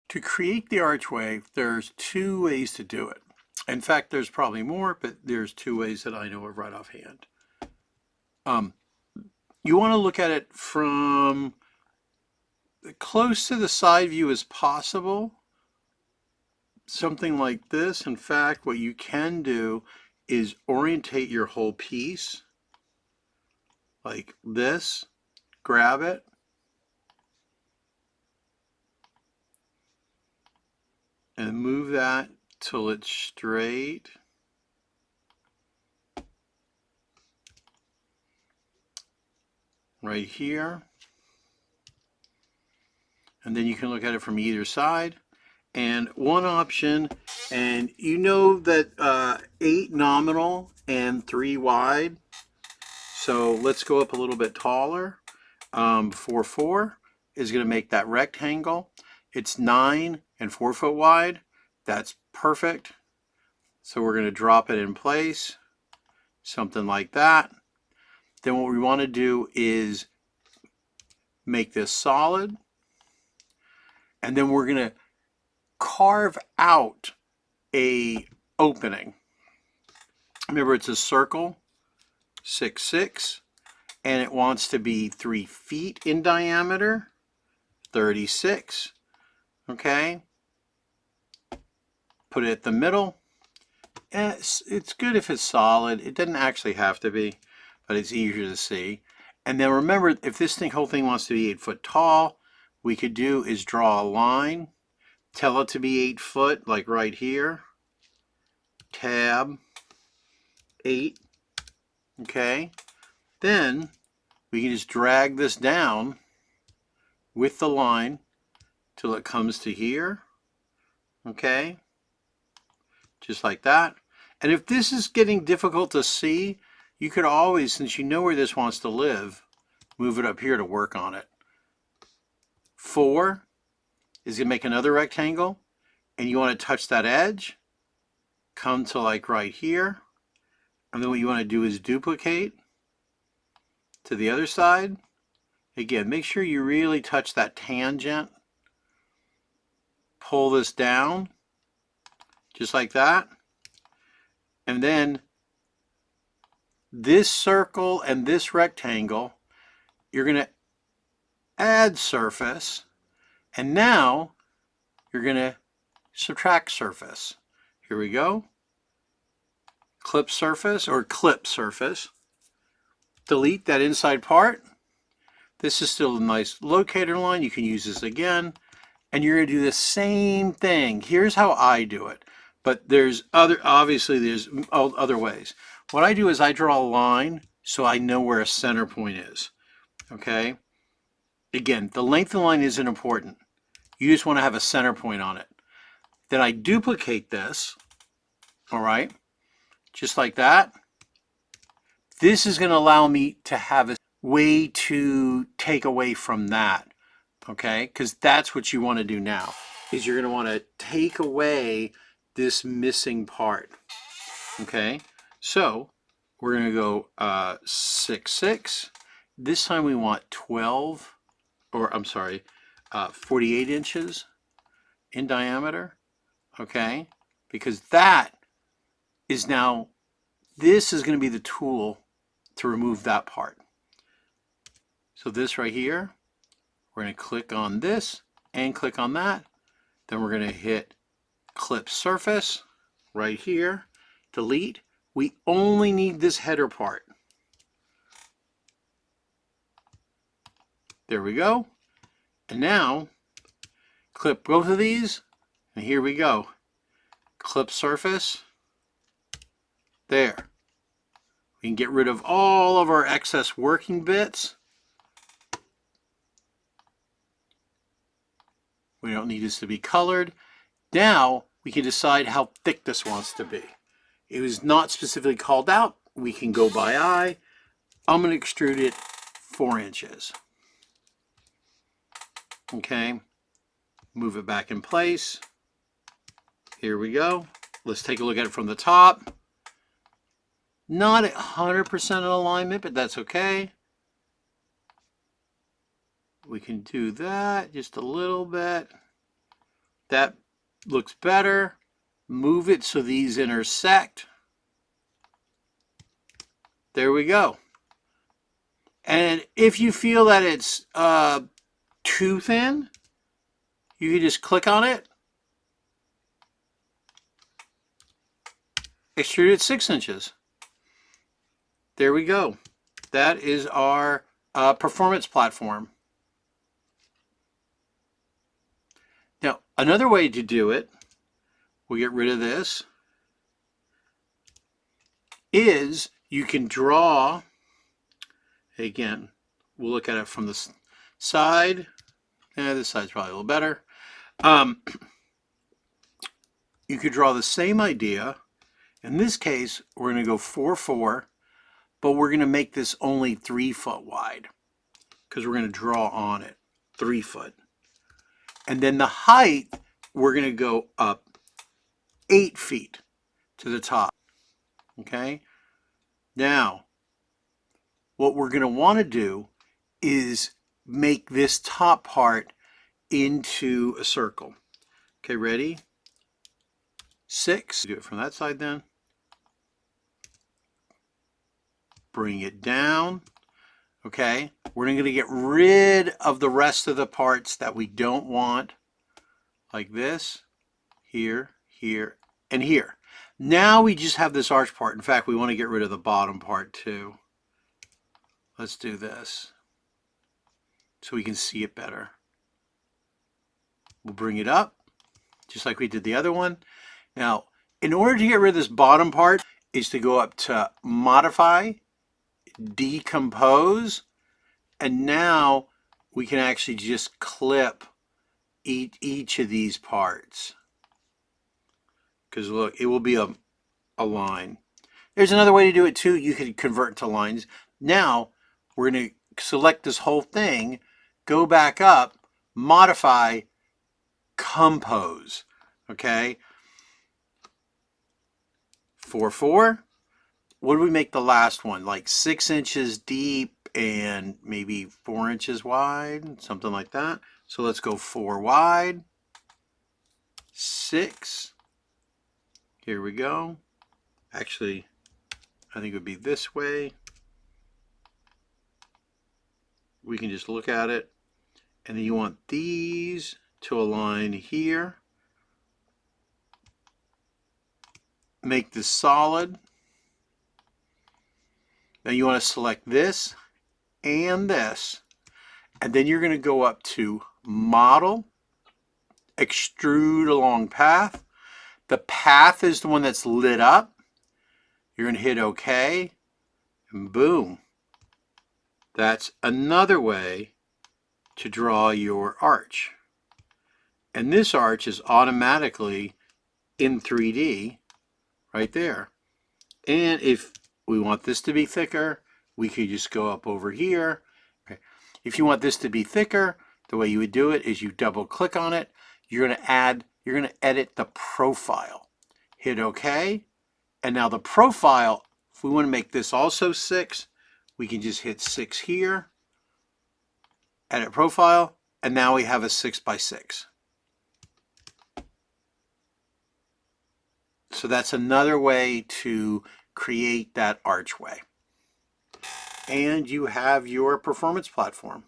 To create the archway, there's two ways to do it. In fact, there's probably more, but there's two ways that I know of right offhand. You want to look at it from close to the side view as possible. Something like this. In fact, what you can do is orientate your whole piece like this, grab it, and move that till it's straight. Right here. And then you can look at it from either side. And one option, and you know that 8 nominal and 3 wide. So let's go up a little bit taller. 4 is going to make that rectangle. It's 9 and 4 foot wide. That's perfect. So we're going to drop it in place, something like that. Then what we want to do is make this solid. And then we're going to carve out a opening. Remember, it's a circle, 6, 6, and it wants to be 3 feet in diameter, 36. Okay. Put it at the middle. It's good if it's solid. It doesn't actually have to be, but it's easier to see. And then remember, if this whole thing wants to be 8 foot tall, we could do is draw a line, tell it to be 8 foot, like right here. Tab 8. Okay. Then we can just drag this down with the line till it comes to here. Okay. Just like that. And if this is getting difficult to see, you could always, since you know where this wants to live, move it up here to work on it. 4 is going to make another rectangle, and you want to touch that edge, come to like right here, and then what you want to do is duplicate to the other side. Again, make sure you really touch that tangent. Pull this down, just like that. And then this circle and this rectangle, you're going to add surface, and now you're going to subtract surface. Here we go. Clip surface or clip surface. Delete that inside part. This is still a nice locator line. You can use this again. And you're going to do the same thing. Here's how I do it. But there's obviously there's other ways. What I do is I draw a line so I know where a center point is. Okay? Again, the length of the line isn't important. You just want to have a center point on it. Then I duplicate this. All right? Just like that. This is going to allow me to have a way to take away from that. Okay? Because that's what you want to do now. Is you're going to want to take away this missing part. Okay? So we're going to go 6, 6. This time we want 12, or I'm sorry, 48 inches in diameter. Okay? Because that is now, this is going to be the tool to remove that part. So this right here, we're going to click on this and click on that. Then we're going to hit clip surface right here, delete. We only need this header part. There we go. And now clip both of these, and here we go. Clip surface. There. We can get rid of all of our excess working bits. We don't need this to be colored. Now we can decide how thick this wants to be. It was not specifically called out. We can go by eye. I'm going to extrude it 4 inches. Okay. Move it back in place. Here we go. Let's take a look at it from the top. Not 100% in alignment, but that's okay. We can do that just a little bit. That looks better. Move it so these intersect. There we go. And if you feel that it's too thin, you can just click on it, extrude it 6 inches. There we go. That is our performance platform. Now, another way to do it, we'll get rid of this, is you can draw, again, we'll look at it from the side. This side's probably a little better. You could draw the same idea. In this case, we're going to go 4-4, but we're going to make this only 3 foot wide because we're going to draw on it 3 foot. And then the height, we're going to go up 8 feet to the top. Okay? Now, what we're going to want to do is make this top part into a circle. Okay, ready? 6. Do it from that side then. Bring it down. Okay, we're going to get rid of the rest of the parts that we don't want, like this, here, here, and here. Now we just have this arch part. In fact, we want to get rid of the bottom part too. Let's do this so we can see it better. We'll bring it up, just like we did the other one. Now, in order to get rid of this bottom part, is to go up to Modify, Decompose, and now we can actually just clip each of these parts. Because look, it will be a line. There's another way to do it too. You can convert it to lines. Now, we're going to select this whole thing, go back up, Modify, Compose. Okay? 4-4. What do we make the last one? Like 6 inches deep and maybe 4 inches wide, something like that. So let's go 4 wide, 6. Here we go. Actually, I think it would be this way. We can just look at it. And then you want these to align here. Make this solid. Now you want to select this and this. And then you're going to go up to Model, Extrude Along Path. The path is the one that's lit up. You're going to hit OK. And boom. That's another way to draw your arch. And this arch is automatically in 3D right there. And if we want this to be thicker, we could just go up over here. Okay. If you want this to be thicker, the way you would do it is you double click on it. You're going to edit the profile. Hit OK. And now the profile, if we want to make this also 6, we can just hit 6 here. Edit profile. And now we have a 6x6. So that's another way to create that archway. And you have your performance platform.